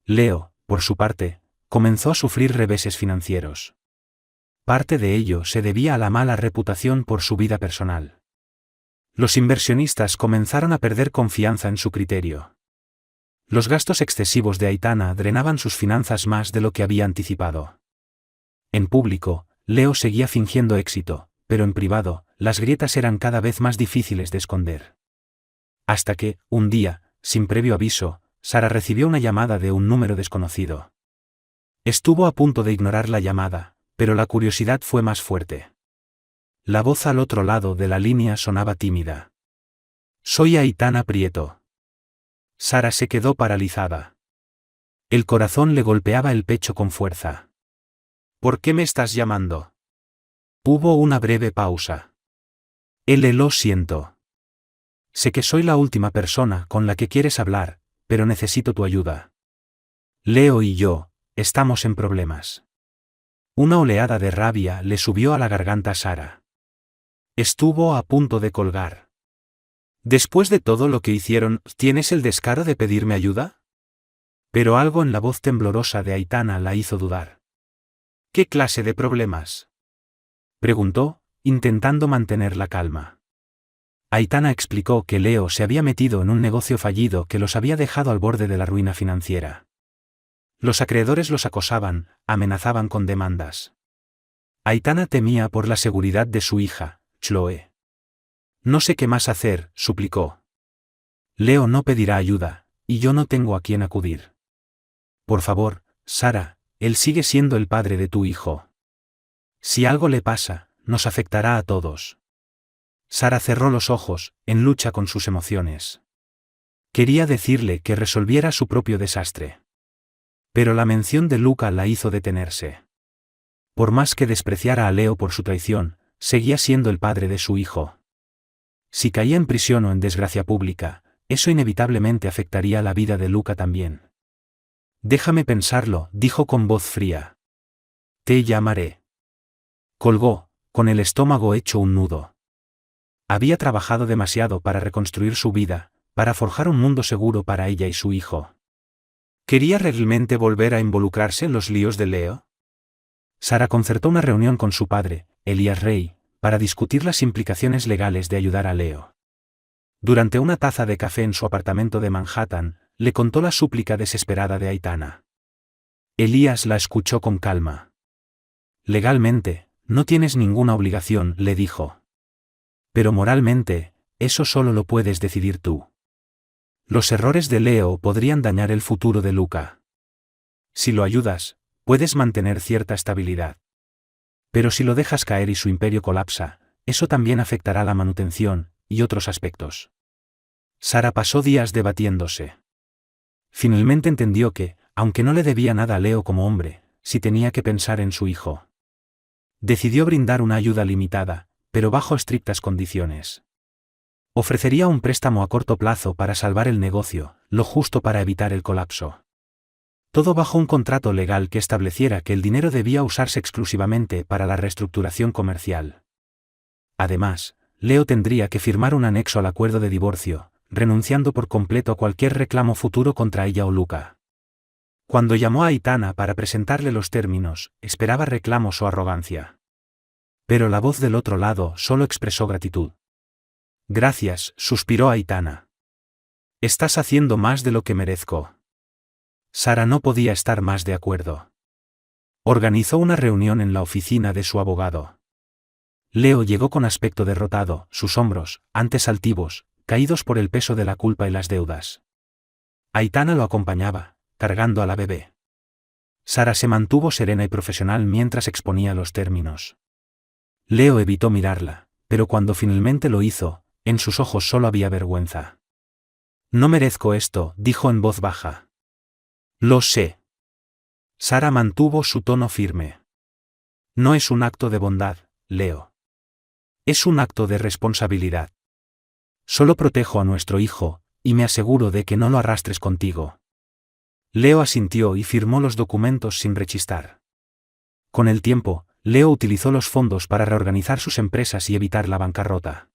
S1: Leo, por su parte, comenzó a sufrir reveses financieros. Parte de ello se debía a la mala reputación por su vida personal. Los inversionistas comenzaron a perder confianza en su criterio. Los gastos excesivos de Aitana drenaban sus finanzas más de lo que había anticipado. En público, Leo seguía fingiendo éxito, pero en privado, las grietas eran cada vez más difíciles de esconder. Hasta que, un día, sin previo aviso, Sara recibió una llamada de un número desconocido. Estuvo a punto de ignorar la llamada, pero la curiosidad fue más fuerte. La voz al otro lado de la línea sonaba tímida. Soy Aitana Prieto. Sara se quedó paralizada. El corazón le golpeaba el pecho con fuerza. ¿Por qué me estás llamando? Hubo una breve pausa. Lo siento. Sé que soy la última persona con la que quieres hablar, pero necesito tu ayuda. Leo y yo, estamos en problemas. Una oleada de rabia le subió a la garganta a Sara. Estuvo a punto de colgar. Después de todo lo que hicieron, ¿tienes el descaro de pedirme ayuda? Pero algo en la voz temblorosa de Aitana la hizo dudar. ¿Qué clase de problemas? Preguntó, intentando mantener la calma. Aitana explicó que Leo se había metido en un negocio fallido que los había dejado al borde de la ruina financiera. Los acreedores los acosaban, amenazaban con demandas. Aitana temía por la seguridad de su hija, Chloe. No sé qué más hacer, suplicó. Leo no pedirá ayuda, y yo no tengo a quién acudir. Por favor, Sara, él sigue siendo el padre de tu hijo. Si algo le pasa, nos afectará a todos. Sara cerró los ojos, en lucha con sus emociones. Quería decirle que resolviera su propio desastre. Pero la mención de Luca la hizo detenerse. Por más que despreciara a Leo por su traición, seguía siendo el padre de su hijo. Si caía en prisión o en desgracia pública, eso inevitablemente afectaría la vida de Luca también. Déjame pensarlo, dijo con voz fría. Te llamaré. Colgó, con el estómago hecho un nudo. Había trabajado demasiado para reconstruir su vida, para forjar un mundo seguro para ella y su hijo. ¿Quería realmente volver a involucrarse en los líos de Leo? Sara concertó una reunión con su padre, Elías Rey, para discutir las implicaciones legales de ayudar a Leo. Durante una taza de café en su apartamento de Manhattan, le contó la súplica desesperada de Aitana. Elías la escuchó con calma. Legalmente, no tienes ninguna obligación, le dijo. Pero moralmente, eso solo lo puedes decidir tú. Los errores de Leo podrían dañar el futuro de Luca. Si lo ayudas, puedes mantener cierta estabilidad. Pero si lo dejas caer y su imperio colapsa, eso también afectará la manutención y otros aspectos. Sara pasó días debatiéndose. Finalmente entendió que, aunque no le debía nada a Leo como hombre, sí tenía que pensar en su hijo. Decidió brindar una ayuda limitada, pero bajo estrictas condiciones. Ofrecería un préstamo a corto plazo para salvar el negocio, lo justo para evitar el colapso. Todo bajo un contrato legal que estableciera que el dinero debía usarse exclusivamente para la reestructuración comercial. Además, Leo tendría que firmar un anexo al acuerdo de divorcio, renunciando por completo a cualquier reclamo futuro contra ella o Luca. Cuando llamó a Aitana para presentarle los términos, esperaba reclamos o arrogancia. Pero la voz del otro lado solo expresó gratitud. Gracias, suspiró Aitana. Estás haciendo más de lo que merezco. Sara no podía estar más de acuerdo. Organizó una reunión en la oficina de su abogado. Leo llegó con aspecto derrotado, sus hombros, antes altivos, caídos por el peso de la culpa y las deudas. Aitana lo acompañaba, cargando a la bebé. Sara se mantuvo serena y profesional mientras exponía los términos. Leo evitó mirarla, pero cuando finalmente lo hizo, en sus ojos solo había vergüenza. No merezco esto, dijo en voz baja. Lo sé. Sara mantuvo su tono firme. No es un acto de bondad, Leo. Es un acto de responsabilidad. Solo protejo a nuestro hijo, y me aseguro de que no lo arrastres contigo. Leo asintió y firmó los documentos sin rechistar. Con el tiempo, Leo utilizó los fondos para reorganizar sus empresas y evitar la bancarrota.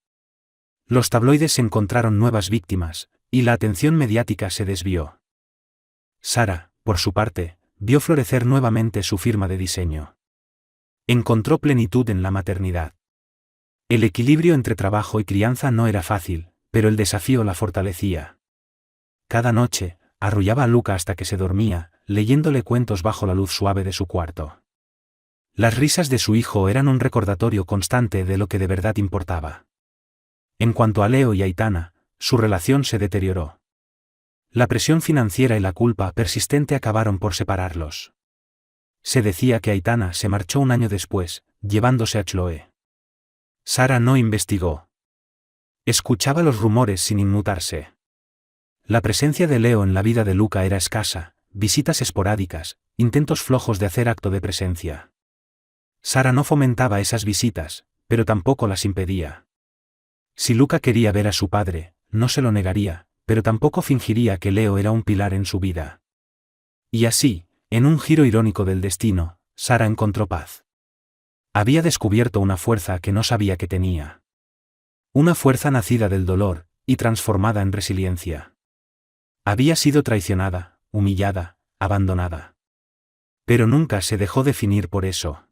S1: Los tabloides encontraron nuevas víctimas, y la atención mediática se desvió. Sara, por su parte, vio florecer nuevamente su firma de diseño. Encontró plenitud en la maternidad. El equilibrio entre trabajo y crianza no era fácil, pero el desafío la fortalecía. Cada noche, arrullaba a Luca hasta que se dormía, leyéndole cuentos bajo la luz suave de su cuarto. Las risas de su hijo eran un recordatorio constante de lo que de verdad importaba. En cuanto a Leo y Aitana, su relación se deterioró. La presión financiera y la culpa persistente acabaron por separarlos. Se decía que Aitana se marchó un año después, llevándose a Chloe. Sara no investigó. Escuchaba los rumores sin inmutarse. La presencia de Leo en la vida de Luca era escasa, visitas esporádicas, intentos flojos de hacer acto de presencia. Sara no fomentaba esas visitas, pero tampoco las impedía. Si Luca quería ver a su padre, no se lo negaría, pero tampoco fingiría que Leo era un pilar en su vida. Y así, en un giro irónico del destino, Sara encontró paz. Había descubierto una fuerza que no sabía que tenía. Una fuerza nacida del dolor, y transformada en resiliencia. Había sido traicionada, humillada, abandonada. Pero nunca se dejó definir por eso.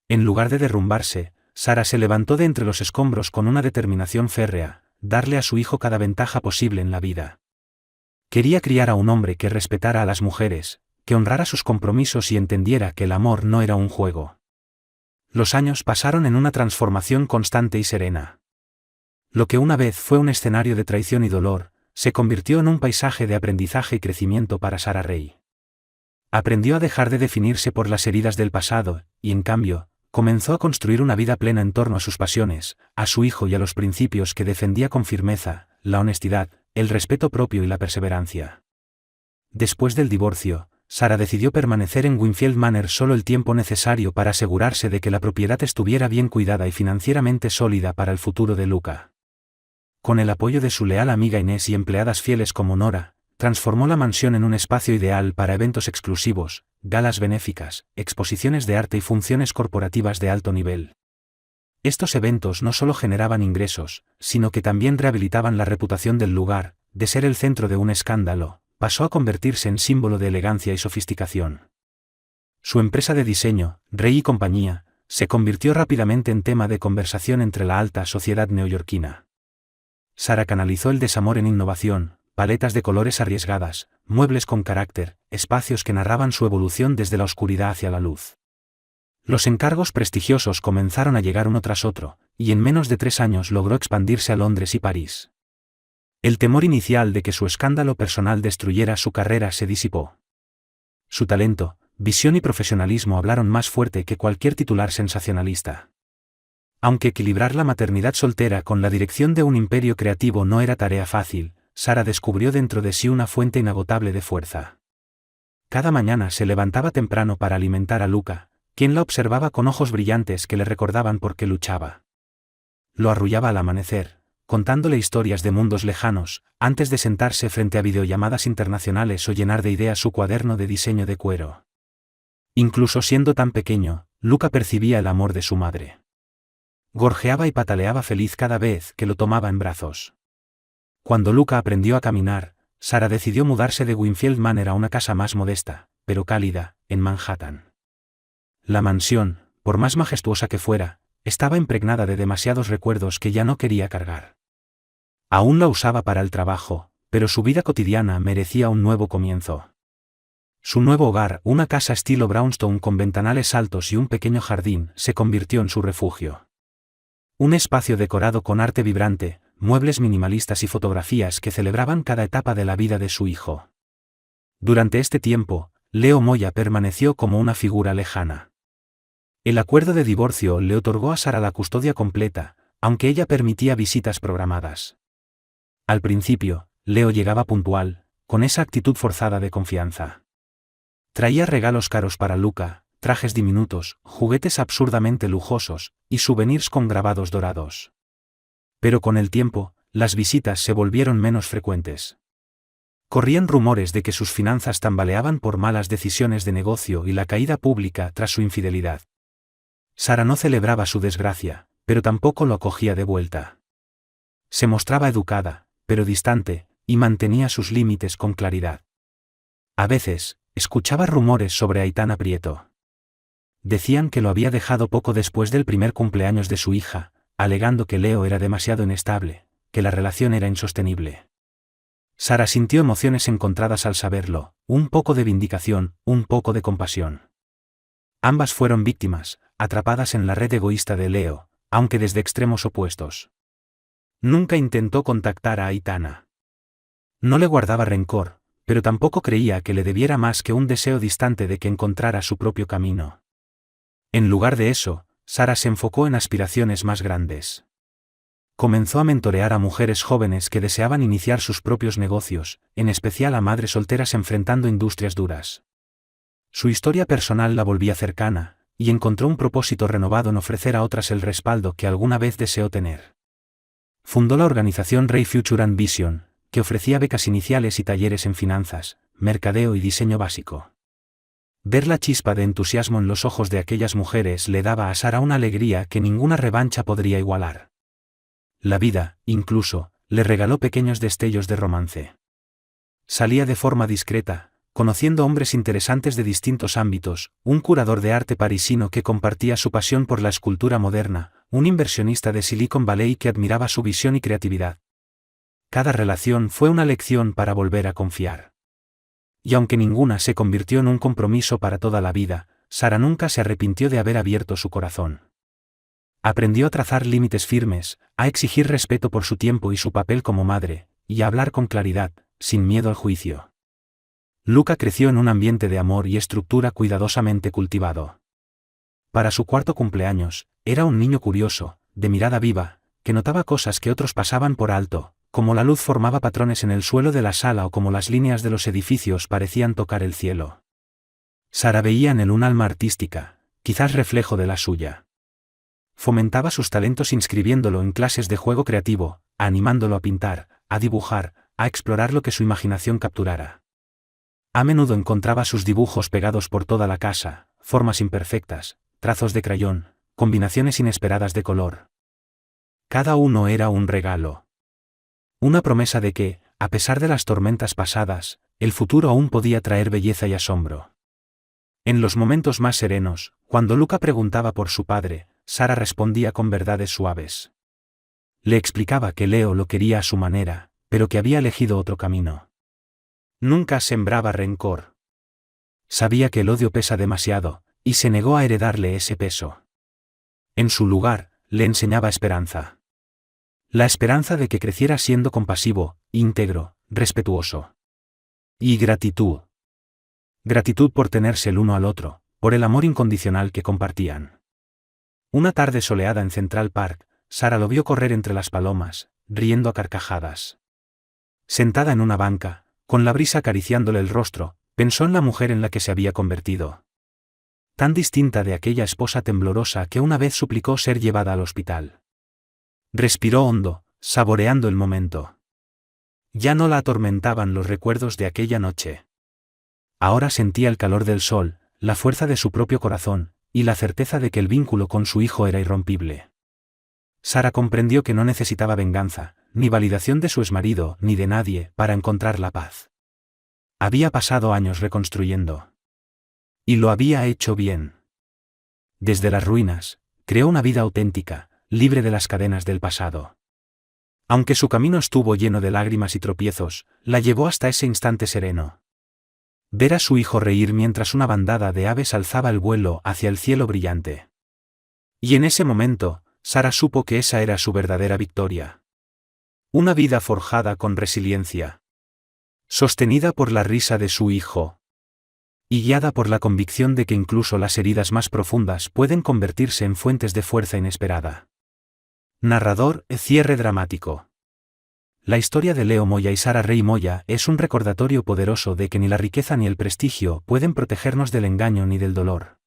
S1: En lugar de derrumbarse, Sara se levantó de entre los escombros con una determinación férrea, darle a su hijo cada ventaja posible en la vida. Quería criar a un hombre que respetara a las mujeres, que honrara sus compromisos y entendiera que el amor no era un juego. Los años pasaron en una transformación constante y serena. Lo que una vez fue un escenario de traición y dolor, se convirtió en un paisaje de aprendizaje y crecimiento para Sara Rey. Aprendió a dejar de definirse por las heridas del pasado, y en cambio, comenzó a construir una vida plena en torno a sus pasiones, a su hijo y a los principios que defendía con firmeza, la honestidad, el respeto propio y la perseverancia. Después del divorcio, Sara decidió permanecer en Winfield Manor solo el tiempo necesario para asegurarse de que la propiedad estuviera bien cuidada y financieramente sólida para el futuro de Luca. Con el apoyo de su leal amiga Inés y empleadas fieles como Nora, transformó la mansión en un espacio ideal para eventos exclusivos, galas benéficas, exposiciones de arte y funciones corporativas de alto nivel. Estos eventos no solo generaban ingresos, sino que también rehabilitaban la reputación del lugar. De ser el centro de un escándalo, pasó a convertirse en símbolo de elegancia y sofisticación. Su empresa de diseño, Rey y Compañía, se convirtió rápidamente en tema de conversación entre la alta sociedad neoyorquina. Sara canalizó el desamor en innovación, paletas de colores arriesgadas, muebles con carácter, espacios que narraban su evolución desde la oscuridad hacia la luz. Los encargos prestigiosos comenzaron a llegar uno tras otro, y en menos de 3 años logró expandirse a Londres y París. El temor inicial de que su escándalo personal destruyera su carrera se disipó. Su talento, visión y profesionalismo hablaron más fuerte que cualquier titular sensacionalista. Aunque equilibrar la maternidad soltera con la dirección de un imperio creativo no era tarea fácil, Sara descubrió dentro de sí una fuente inagotable de fuerza. Cada mañana se levantaba temprano para alimentar a Luca, quien la observaba con ojos brillantes que le recordaban por qué luchaba. Lo arrullaba al amanecer, contándole historias de mundos lejanos, antes de sentarse frente a videollamadas internacionales o llenar de ideas su cuaderno de diseño de cuero. Incluso siendo tan pequeño, Luca percibía el amor de su madre. Gorjeaba y pataleaba feliz cada vez que lo tomaba en brazos. Cuando Luca aprendió a caminar, Sara decidió mudarse de Winfield Manor a una casa más modesta, pero cálida, en Manhattan. La mansión, por más majestuosa que fuera, estaba impregnada de demasiados recuerdos que ya no quería cargar. Aún la usaba para el trabajo, pero su vida cotidiana merecía un nuevo comienzo. Su nuevo hogar, una casa estilo brownstone con ventanales altos y un pequeño jardín, se convirtió en su refugio. Un espacio decorado con arte vibrante, muebles minimalistas y fotografías que celebraban cada etapa de la vida de su hijo. Durante este tiempo, Leo Moya permaneció como una figura lejana. El acuerdo de divorcio le otorgó a Sara la custodia completa, aunque ella permitía visitas programadas. Al principio, Leo llegaba puntual, con esa actitud forzada de confianza. Traía regalos caros para Luca, trajes diminutos, juguetes absurdamente lujosos, y souvenirs con grabados dorados. Pero con el tiempo, las visitas se volvieron menos frecuentes. Corrían rumores de que sus finanzas tambaleaban por malas decisiones de negocio y la caída pública tras su infidelidad. Sara no celebraba su desgracia, pero tampoco lo acogía de vuelta. Se mostraba educada, pero distante, y mantenía sus límites con claridad. A veces, escuchaba rumores sobre Aitana Prieto. Decían que lo había dejado poco después del primer cumpleaños de su hija, alegando que Leo era demasiado inestable, que la relación era insostenible. Sara sintió emociones encontradas al saberlo, un poco de vindicación, un poco de compasión. Ambas fueron víctimas, atrapadas en la red egoísta de Leo, aunque desde extremos opuestos. Nunca intentó contactar a Aitana. No le guardaba rencor, pero tampoco creía que le debiera más que un deseo distante de que encontrara su propio camino. En lugar de eso, Sara se enfocó en aspiraciones más grandes. Comenzó a mentorear a mujeres jóvenes que deseaban iniciar sus propios negocios, en especial a madres solteras enfrentando industrias duras. Su historia personal la volvía cercana, y encontró un propósito renovado en ofrecer a otras el respaldo que alguna vez deseó tener. Fundó la organización Ray Future and Vision, que ofrecía becas iniciales y talleres en finanzas, mercadeo y diseño básico. Ver la chispa de entusiasmo en los ojos de aquellas mujeres le daba a Sara una alegría que ninguna revancha podría igualar. La vida, incluso, le regaló pequeños destellos de romance. Salía de forma discreta, conociendo hombres interesantes de distintos ámbitos, un curador de arte parisino que compartía su pasión por la escultura moderna, un inversionista de Silicon Valley que admiraba su visión y creatividad. Cada relación fue una lección para volver a confiar. Y aunque ninguna se convirtió en un compromiso para toda la vida, Sara nunca se arrepintió de haber abierto su corazón. Aprendió a trazar límites firmes, a exigir respeto por su tiempo y su papel como madre, y a hablar con claridad, sin miedo al juicio. Luca creció en un ambiente de amor y estructura cuidadosamente cultivado. Para su cuarto cumpleaños, era un niño curioso, de mirada viva, que notaba cosas que otros pasaban por alto, como la luz formaba patrones en el suelo de la sala o como las líneas de los edificios parecían tocar el cielo. Sara veía en él un alma artística, quizás reflejo de la suya. Fomentaba sus talentos inscribiéndolo en clases de juego creativo, animándolo a pintar, a dibujar, a explorar lo que su imaginación capturara. A menudo encontraba sus dibujos pegados por toda la casa, formas imperfectas, trazos de crayón, combinaciones inesperadas de color. Cada uno era un regalo. Una promesa de que, a pesar de las tormentas pasadas, el futuro aún podía traer belleza y asombro. En los momentos más serenos, cuando Luca preguntaba por su padre, Sara respondía con verdades suaves. Le explicaba que Leo lo quería a su manera, pero que había elegido otro camino. Nunca sembraba rencor. Sabía que el odio pesa demasiado, y se negó a heredarle ese peso. En su lugar, le enseñaba esperanza. La esperanza de que creciera siendo compasivo, íntegro, respetuoso. Y gratitud. Gratitud por tenerse el uno al otro, por el amor incondicional que compartían. Una tarde soleada en Central Park, Sara lo vio correr entre las palomas, riendo a carcajadas. Sentada en una banca, con la brisa acariciándole el rostro, pensó en la mujer en la que se había convertido. Tan distinta de aquella esposa temblorosa que una vez suplicó ser llevada al hospital. Respiró hondo, saboreando el momento. Ya no la atormentaban los recuerdos de aquella noche. Ahora sentía el calor del sol, la fuerza de su propio corazón, y la certeza de que el vínculo con su hijo era irrompible. Sara comprendió que no necesitaba venganza, ni validación de su exmarido, ni de nadie, para encontrar la paz. Había pasado años reconstruyendo. Y lo había hecho bien. Desde las ruinas, creó una vida auténtica, libre de las cadenas del pasado. Aunque su camino estuvo lleno de lágrimas y tropiezos, la llevó hasta ese instante sereno. Ver a su hijo reír mientras una bandada de aves alzaba el vuelo hacia el cielo brillante. Y en ese momento, Sara supo que esa era su verdadera victoria. Una vida forjada con resiliencia. Sostenida por la risa de su hijo. Y guiada por la convicción de que incluso las heridas más profundas pueden convertirse en fuentes de fuerza inesperada. Narrador, cierre dramático. La historia de Leo Moya y Sara Rey Moya es un recordatorio poderoso de que ni la riqueza ni el prestigio pueden protegernos del engaño ni del dolor.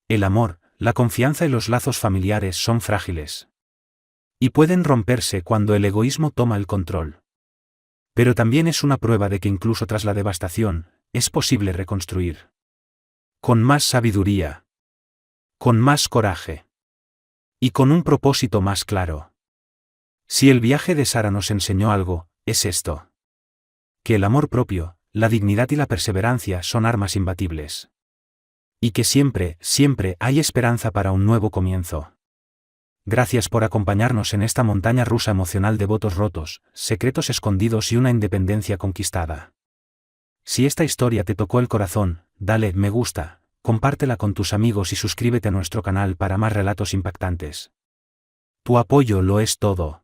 S1: El amor, la confianza y los lazos familiares son frágiles. Y pueden romperse cuando el egoísmo toma el control. Pero también es una prueba de que incluso tras la devastación, es posible reconstruir. Con más sabiduría. Con más coraje. Y con un propósito más claro. Si el viaje de Sara nos enseñó algo, es esto. Que el amor propio, la dignidad y la perseverancia son armas imbatibles. Y que siempre, siempre hay esperanza para un nuevo comienzo. Gracias por acompañarnos en esta montaña rusa emocional de votos rotos, secretos escondidos y una independencia conquistada. Si esta historia te tocó el corazón, dale me gusta, compártela con tus amigos y suscríbete a nuestro canal para más relatos impactantes. Tu apoyo lo es todo.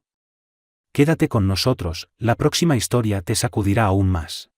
S1: Quédate con nosotros, la próxima historia te sacudirá aún más.